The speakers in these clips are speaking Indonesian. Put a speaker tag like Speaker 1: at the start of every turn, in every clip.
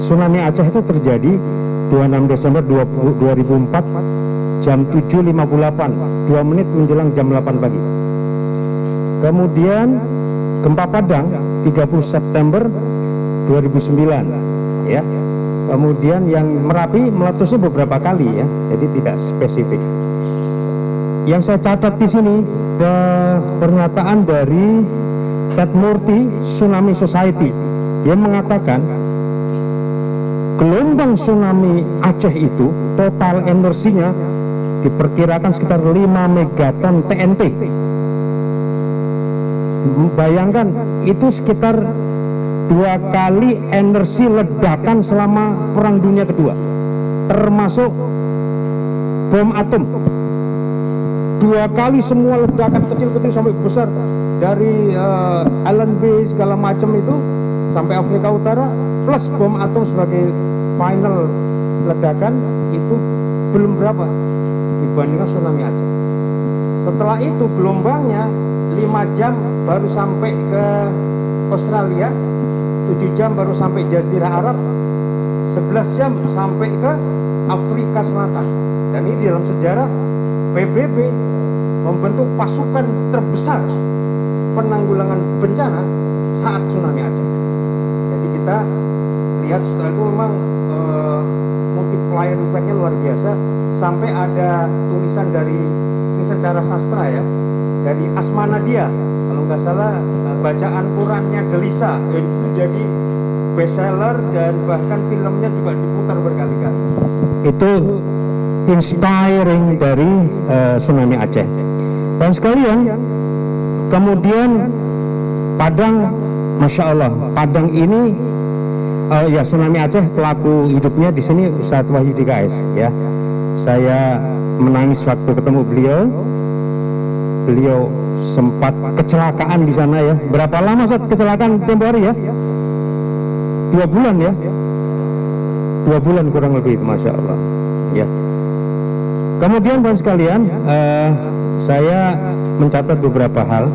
Speaker 1: Tsunami Aceh itu terjadi 26 Desember 2004 jam 7.58, 2 menit menjelang jam 8 pagi. Kemudian gempa Padang 30 September 2009 ya. Kemudian yang Merapi meletusnya beberapa kali ya, jadi tidak spesifik. Yang saya catat di sini pernyataan dari Ted Murty Tsunami Society yang mengatakan gelombang tsunami Aceh itu total energinya diperkirakan sekitar 5 megaton TNT. Bayangkan itu sekitar 2 kali energi ledakan selama Perang Dunia Kedua, termasuk bom atom. 2 kali semua ledakan kecil-kecil sampai besar, dari Allen B segala macam itu sampai Afrika Utara, plus bom atom sebagai final ledakan, itu belum berapa dibandingkan tsunami Aceh. Setelah itu gelombangnya 5 jam baru sampai ke Australia, 7 jam baru sampai Jazirah Arab, 11 jam sampai ke Afrika Selatan. Dan ini dalam sejarah PBB membentuk pasukan terbesar penanggulangan bencana saat tsunami Aceh. Jadi kita lihat setelah itu memang multiplier effect-nya luar biasa, sampai ada tulisan dari, ini secara sastra ya, dari Asma Nadia kalau nggak salah, bacaan Qurannya Delisa jadi bestseller dan bahkan filmnya juga diputar berkali-kali. Itu inspiring dari tsunami Aceh. Dan sekalian, kemudian Padang, Masya Allah, Padang ini ya tsunami Aceh pelaku hidupnya di sini Ustadz Wahyudi KS ya. Saya menangis waktu ketemu beliau. Beliau sempat kecelakaan di sana ya. Berapa lama saat kecelakaan tempo hari ya? 2 bulan ya. 2 bulan kurang lebih, Masya Allah ya. Kemudian teman sekalian, saya mencatat beberapa hal.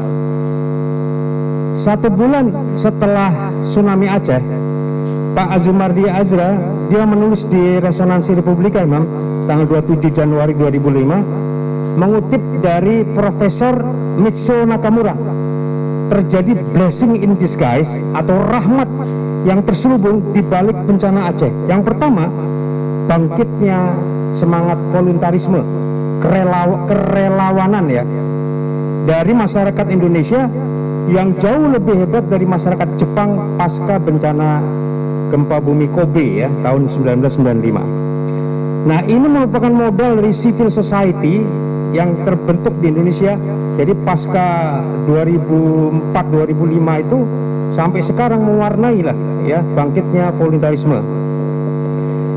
Speaker 1: 1 bulan setelah tsunami Aceh, Pak Azumardi Azra dia menulis di Resonansi Republika Imam tanggal 27 Januari 2005, mengutip dari Profesor Mitsuo Nakamura, terjadi blessing in disguise atau rahmat yang terselubung di balik bencana Aceh. Yang pertama, bangkitnya semangat voluntarisme, kerelawanan ya, dari masyarakat Indonesia yang jauh lebih hebat dari masyarakat Jepang pasca bencana gempa bumi Kobe ya tahun 1995. Nah, ini merupakan modal dari civil society yang terbentuk di Indonesia. Jadi pasca 2004-2005 itu sampai sekarang mewarnai lah ya bangkitnya voluntarisme.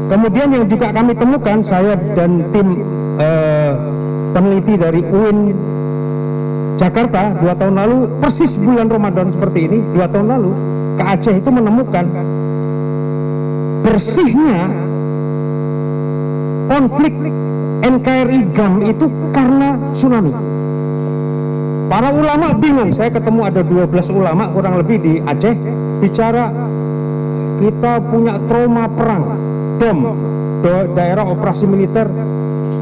Speaker 1: Kemudian yang juga kami temukan, saya dan tim peneliti dari UIN Jakarta 2 tahun lalu, persis bulan Ramadan seperti ini 2 tahun lalu ke Aceh, itu menemukan bersihnya konflik NKRI GAM itu karena tsunami. Para ulama bingung. Saya ketemu ada 12 ulama kurang lebih di Aceh, bicara kita punya trauma perang, DOM, daerah operasi militer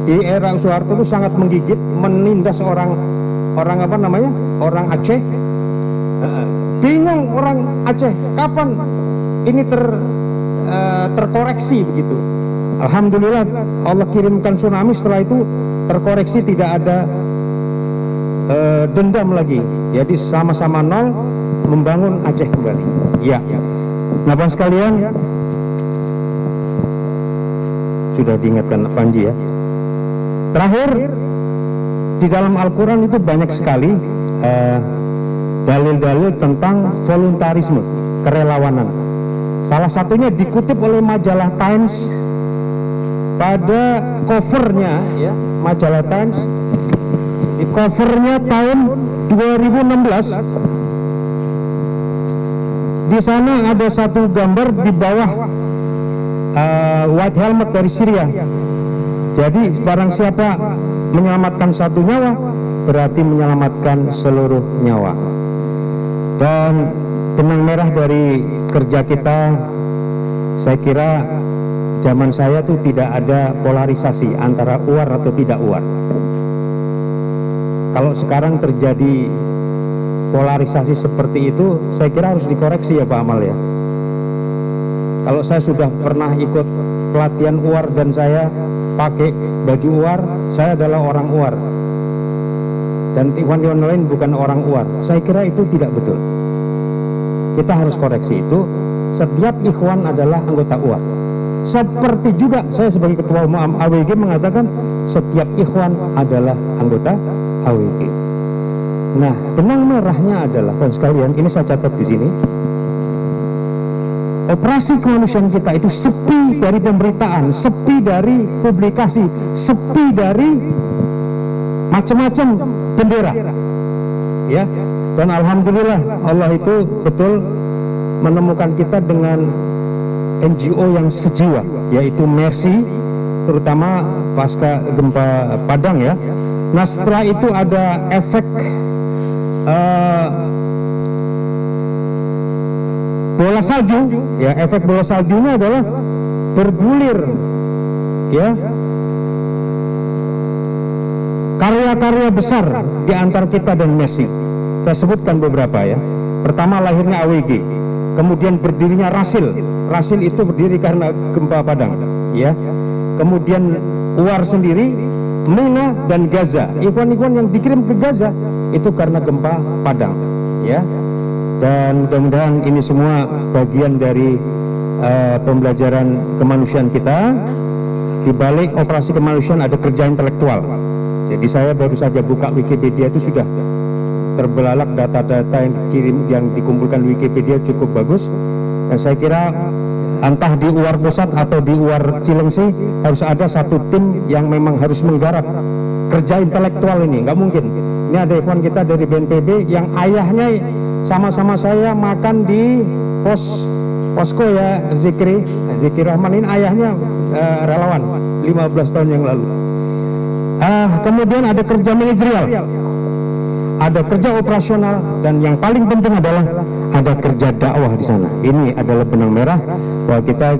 Speaker 1: di era Soeharto itu sangat menggigit, menindas orang apa namanya, orang Aceh. Bingung orang Aceh, kapan ini terkoreksi begitu. Alhamdulillah Allah kirimkan tsunami, setelah itu terkoreksi, tidak ada dendam lagi. Jadi sama-sama nol, membangun Aceh kembali. Ya. Nah, Bapak sekalian, sudah diingatkan Panji ya. Terakhir, di dalam Al-Quran itu banyak sekali dalil-dalil tentang voluntarisme, kerelawanan. Salah satunya dikutip oleh majalah Times pada covernya ya, majalah Times di covernya tahun 2016. Di sana ada satu gambar di bawah white helmet dari Syria. Jadi barang siapa menyelamatkan 1 nyawa berarti menyelamatkan seluruh nyawa. Dan benang merah dari kerja kita Saya kira zaman saya tuh tidak ada polarisasi antara uar atau tidak uar. Kalau sekarang terjadi polarisasi seperti itu, saya kira harus dikoreksi ya Pak Amal ya. Kalau saya sudah pernah ikut pelatihan uar dan saya pakai baju uar, saya adalah orang uar. Dan ikhwan-ikhwan lain bukan orang uar. Saya kira itu tidak betul. Kita harus koreksi itu. Setiap ikhwan adalah anggota uar. Seperti juga saya sebagai ketua umum AWG mengatakan setiap ikhwan adalah anggota AWG. Nah, benang merahnya adalah, kawan sekalian, ini saya catat di sini. Operasi kemanusiaan kita itu sepi dari pemberitaan, sepi dari publikasi, sepi dari macam-macam bendera. Ya. Dan alhamdulillah Allah itu betul menemukan kita dengan NGO yang sejiwa, yaitu Mercy, terutama pasca gempa Padang ya. Nah, setelah itu ada efek bola salju, ya. Efek bola saljunya adalah bergulir, ya, karya-karya besar di antara kita dan Mercy. Saya sebutkan beberapa ya. Pertama, lahirnya AWG, kemudian berdirinya Rasil. Rasil itu berdiri karena gempa Padang, ya. Kemudian UAR sendiri, Mina dan Gaza. Ikhwan-ikhwan yang dikirim ke Gaza itu karena gempa Padang, ya. Dan mudah-mudahan ini semua bagian dari pembelajaran kemanusiaan kita. Di balik operasi kemanusiaan ada kerja intelektual. Jadi saya baru saja buka Wikipedia, itu sudah terbelalak data-data yang dikumpulkan Wikipedia cukup bagus. Dan saya kira entah di UAR Pusat atau di UAR Cilengsi harus ada satu tim yang memang harus menggarap kerja intelektual ini. Nggak mungkin. Ini ada ikhwan kita dari BNPB yang ayahnya sama-sama saya makan di posko ya, Zikri Rahman. Ini ayahnya relawan 15 tahun yang lalu. Kemudian ada kerja manajerial, ada kerja operasional, dan yang paling penting adalah ada kerja dakwah di sana. Ini adalah benang merah bahwa kita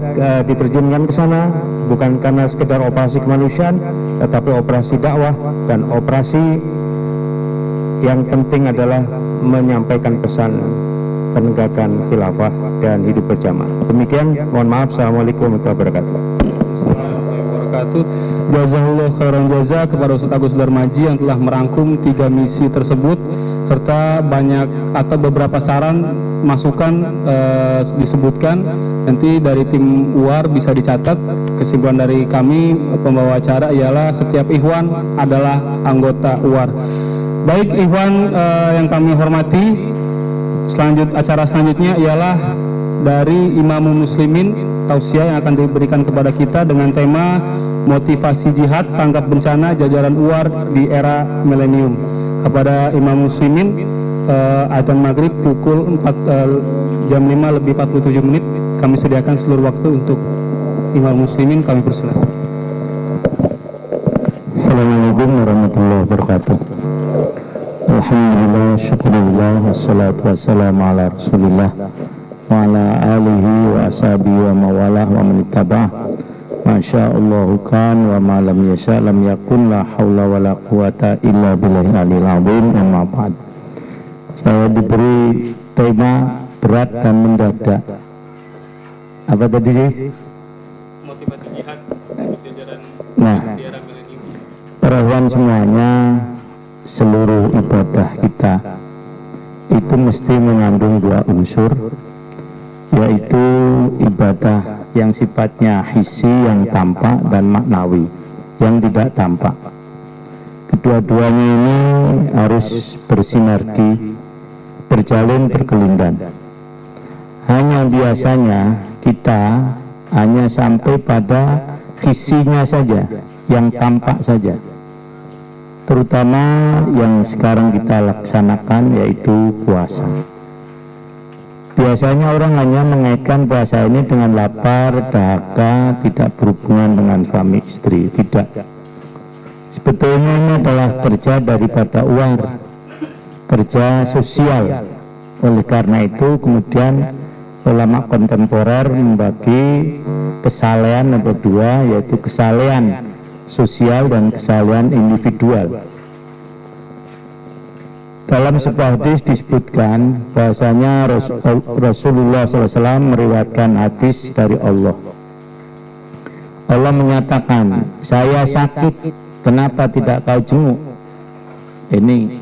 Speaker 1: diterjunkan ke sana bukan karena sekedar operasi kemanusiaan, tetapi operasi dakwah, dan operasi yang penting adalah menyampaikan pesan penegakan khilafah dan hidup berjamaah. Demikian, mohon maaf. Assalamualaikum warahmatullahi wabarakatuh.
Speaker 2: Jazakallah khairan jaza kepada Ustaz Agus Darmaji yang telah merangkum 3 misi tersebut serta banyak atau beberapa saran masukan disebutkan. Nanti dari tim UAR bisa dicatat. Kesimpulan dari kami pembawa acara ialah setiap ikhwan adalah anggota UAR. Baik ikhwan yang kami hormati, acara selanjutnya ialah dari Imamul Muslimin, tausiah yang akan diberikan kepada kita dengan tema motivasi jihad tanggap bencana jajaran UAR di era milenium. Kepada Imam Muslimin, adzan maghrib pukul 4, jam 5 lebih 47 menit kami sediakan seluruh waktu untuk Imam Muslimin. Kami persilakan.
Speaker 3: Assalamualaikum warahmatullahi wabarakatuh. Alhamdulillah, syukurillah, wassalatu wassalamu ala rasulillah wa ala alihi wa ashabihi wa mawalah wa manittabah. Masyaallahu kan wa ma lam yasha lam yakun, la haula wa la quwata illa billahil aliyil azim. Amma ba'd. Saya diberi tema berat dan mendadak. Apa tadi sih?
Speaker 2: Motivasi jihad untuk jajaran di era milenium.
Speaker 3: Perempuan semuanya, seluruh ibadah kita itu mesti mengandung 2 unsur, yaitu ibadah yang sifatnya hissi yang tampak dan maknawi yang tidak tampak. Kedua-duanya ini harus bersinergi, berjalin berkelindan. Hanya biasanya kita hanya sampai pada hissinya saja, yang tampak saja, terutama yang sekarang kita laksanakan, yaitu puasa. Biasanya orang hanya mengaitkan puasa ini dengan lapar, dahaga, tidak berhubungan dengan suami istri. Tidak. Sebetulnya ini adalah kerja daripada UAR, kerja sosial. Oleh karena itu kemudian ulama kontemporer membagi kesalehan ada dua, yaitu kesalehan sosial dan kesalehan individual. Dalam sebuah hadis disebutkan bahwasanya Rasulullah SAW meriwayatkan hadis dari Allah. Allah menyatakan, saya sakit, kenapa tidak kau jenguk? Ini.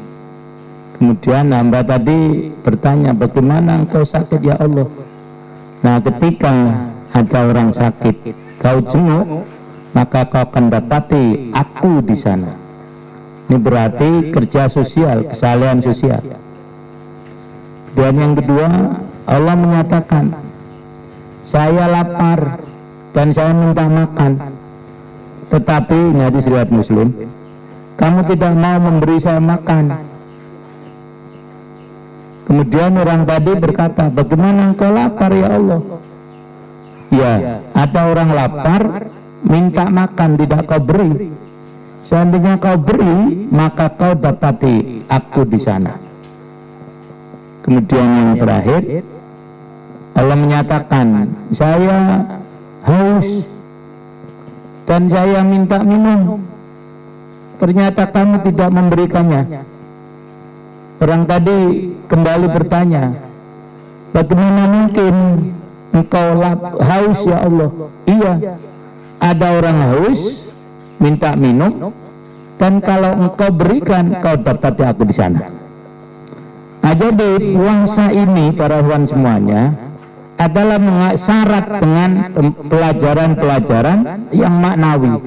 Speaker 3: Kemudian hamba tadi bertanya, bagaimana engkau sakit ya Allah? Nah, ketika ada orang sakit, kau jenguk, maka kau akan dapati aku di sana. Ini berarti kerja sosial, kesalehan sosial. Dan yang kedua, Allah menyatakan, saya lapar dan saya minta makan, tetapi ini hadis riwayat Muslim, kamu tidak mau memberi saya makan. Kemudian orang tadi berkata, bagaimana engkau lapar ya Allah? Ya, ada orang lapar minta makan, tidak kau beri. Seandainya kau beri, maka kau dapati aku di sana. Kemudian yang terakhir, Allah menyatakan, saya haus dan saya minta minum, ternyata kamu tidak memberikannya. Orang tadi kembali bertanya, bagaimana mungkin engkau haus ya Allah? Iya, ada orang haus minta minum, dan kalau engkau berikan, kau dapati aku di sana. Nah, jadi puasa ini para ikhwan semuanya adalah syarat dengan pelajaran-pelajaran yang maknawi.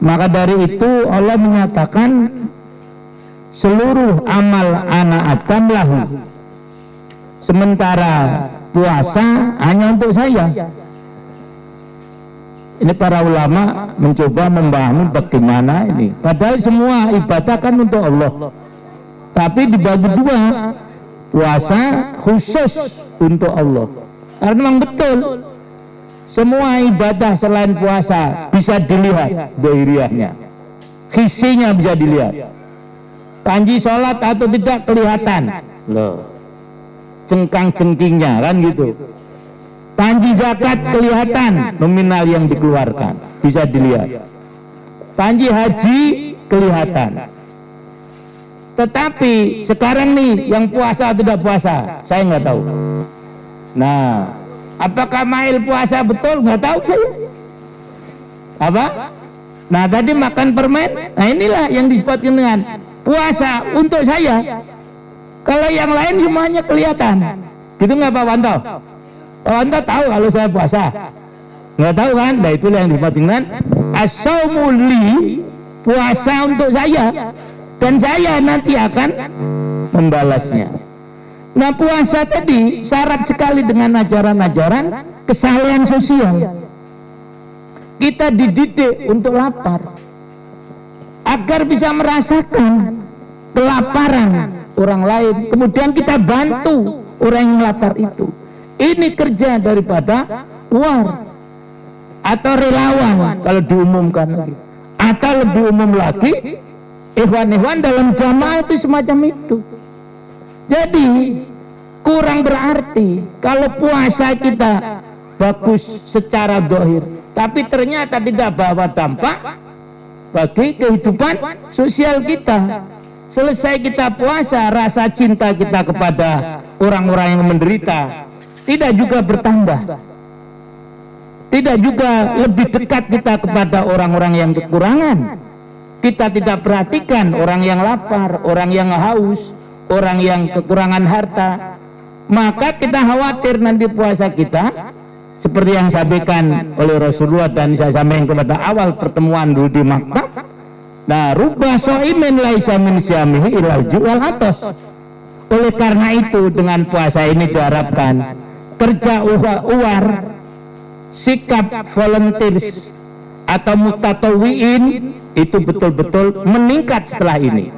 Speaker 3: Maka dari itu Allah menyatakan seluruh amal anak Adam lahu, sementara puasa hanya untuk saya. Ini para ulama mencoba memahami bagaimana ini. Padahal semua ibadah kan untuk Allah, tapi dibagi dua, puasa khusus untuk Allah. Karena memang betul semua ibadah selain puasa bisa dilihat dohiriahnya, khisinya bisa dilihat. Panji sholat atau tidak kelihatan loh, cengkang-cengkingnya kan gitu. Panji zakat kelihatan nominal yang dikeluarkan, bisa dilihat. Panji haji kelihatan. Tetapi sekarang nih yang puasa atau tidak puasa, saya nggak tahu. Nah, apakah Mail puasa betul? Nggak tahu saya. Apa? Nah, tadi makan permen. Nah, inilah yang disebutkan dengan puasa untuk saya. Kalau yang lain semuanya kelihatan. Gitu nggak Pak Wanto? Pak Wanto tahu kalau saya puasa? Nggak tahu kan? Nah, itulah yang disebutkan dengan as-saumu li, puasa untuk saya, dan saya nanti akan membalasnya. Nah, puasa tadi syarat sekali dengan ajaran-ajaran kesalehan sosial. Kita dididik untuk lapar agar bisa merasakan kelaparan orang lain, kemudian kita bantu orang yang lapar itu. Ini kerja daripada war atau relawan kalau diumumkan lagi, atau lebih umum lagi ikhwan-ikhwan dalam jamaah itu semacam itu. Jadi kurang berarti kalau puasa kita bagus secara zahir, tapi ternyata tidak bawa dampak bagi kehidupan sosial kita. Selesai kita puasa, rasa cinta kita kepada orang-orang yang menderita tidak juga bertambah, tidak juga lebih dekat kita kepada orang-orang yang kekurangan. Kita tidak perhatikan orang yang lapar, orang yang haus, orang yang kekurangan harta. Maka kita khawatir nanti puasa kita seperti yang disampaikan oleh Rasulullah dan saya sampaikan kepada awal pertemuan dulu di Makkah. Nah, rubah so'imin laisa min syamihi ilal ju'al atas. Oleh karena itu dengan puasa ini diharapkan kerja uwar, sikap volunteer atau mutatawiin itu betul-betul meningkat setelah ini.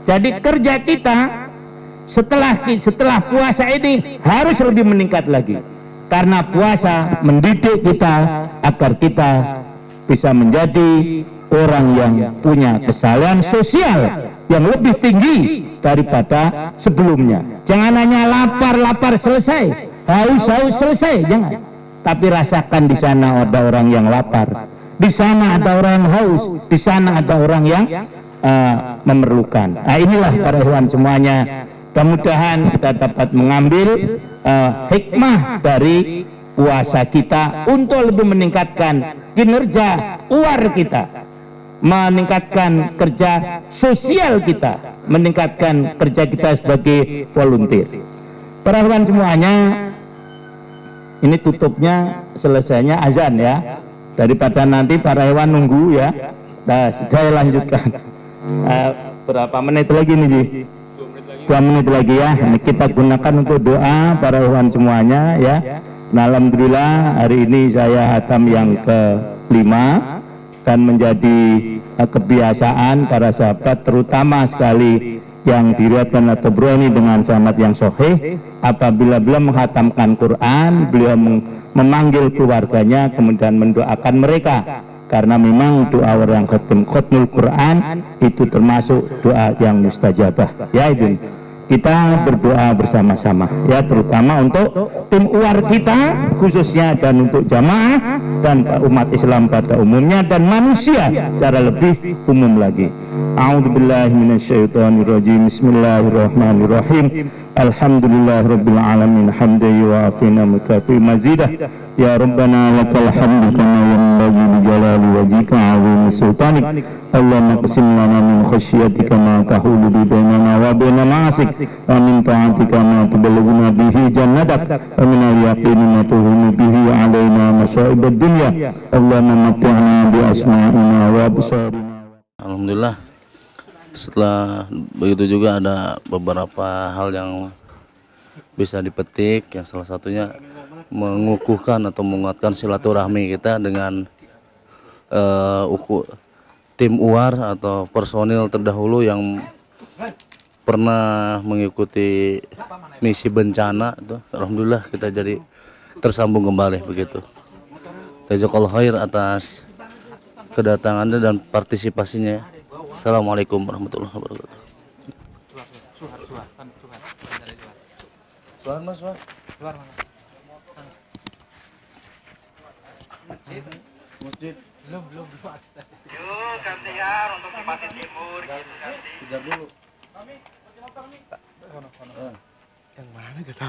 Speaker 3: Jadi kerja kita setelah puasa ini harus lebih meningkat lagi, karena puasa mendidik kita agar kita bisa menjadi orang yang punya kesalehan sosial yang lebih tinggi daripada sebelumnya. Jangan hanya lapar-lapar selesai, haus selesai, jangan. Tapi rasakan di sana ada orang yang lapar, di sana ada orang yang haus, di sana ada orang yang memerlukan. Nah, inilah para ikhwan semuanya. Mudah-mudahan kita dapat mengambil hikmah dari puasa kita untuk lebih meningkatkan kinerja uar kita, meningkatkan kerja sosial kita, meningkatkan kerja kita sebagai volunteer. Para ikhwan semuanya, ini tutupnya selesainya azan ya, daripada nanti para hewan nunggu ya. Nah, saya lanjutkan. Berapa menit lagi nih Ji? 2 menit lagi ya. Ini kita gunakan untuk doa para hewan semuanya ya. Nah, alhamdulillah hari ini saya hatam yang ke-5 dan menjadi kebiasaan para sahabat, terutama sekali yang diriwayatkan atau berani dengan sanad yang sahih, apabila beliau menghatamkan Quran, beliau memanggil keluarganya kemudian mendoakan mereka, karena memang doa orang khatmul Quran itu termasuk doa yang mustajabah ya. Itu kita berdoa bersama-sama ya, terutama untuk tim UAR kita khususnya, dan untuk jamaah dan umat Islam pada umumnya, dan manusia secara lebih umum lagi. A'udzubillahi minasyaitonirrajim. Bismillahirrahmanirrahim. Alhamdulillahirabbil alamin hamdan yu'afina mukafi mazidah. Ya Rabbana lakal hamdu kama yanbaghi li jalali wajhika 'azimi sultanik. Allahumma qsim lana min khasyatika ma tahulu bi bainana wa baina ma'asik, wa min ta'atika ma tuballighuna bihi jannatak, wa min al-yaqini ma tuhinu bihi 'alaina masa'ib ad-dunya. Allahumma matti'na bi asma'ina wa absarina.
Speaker 4: Alhamdulillah, setelah begitu juga ada beberapa hal yang bisa dipetik, yang salah satunya mengukuhkan atau menguatkan silaturahmi kita dengan tim UAR atau personil terdahulu yang pernah mengikuti misi bencana itu. Alhamdulillah kita jadi tersambung kembali begitu. Jazakallahu khair atas kedatangannya dan partisipasinya. Assalamualaikum warahmatullahi wabarakatuh. Suar mas, suar. Masjid. Belum. Yuk gantian untuk Bupati Timur gitu ganti. Kejar dulu. Yang mana kita?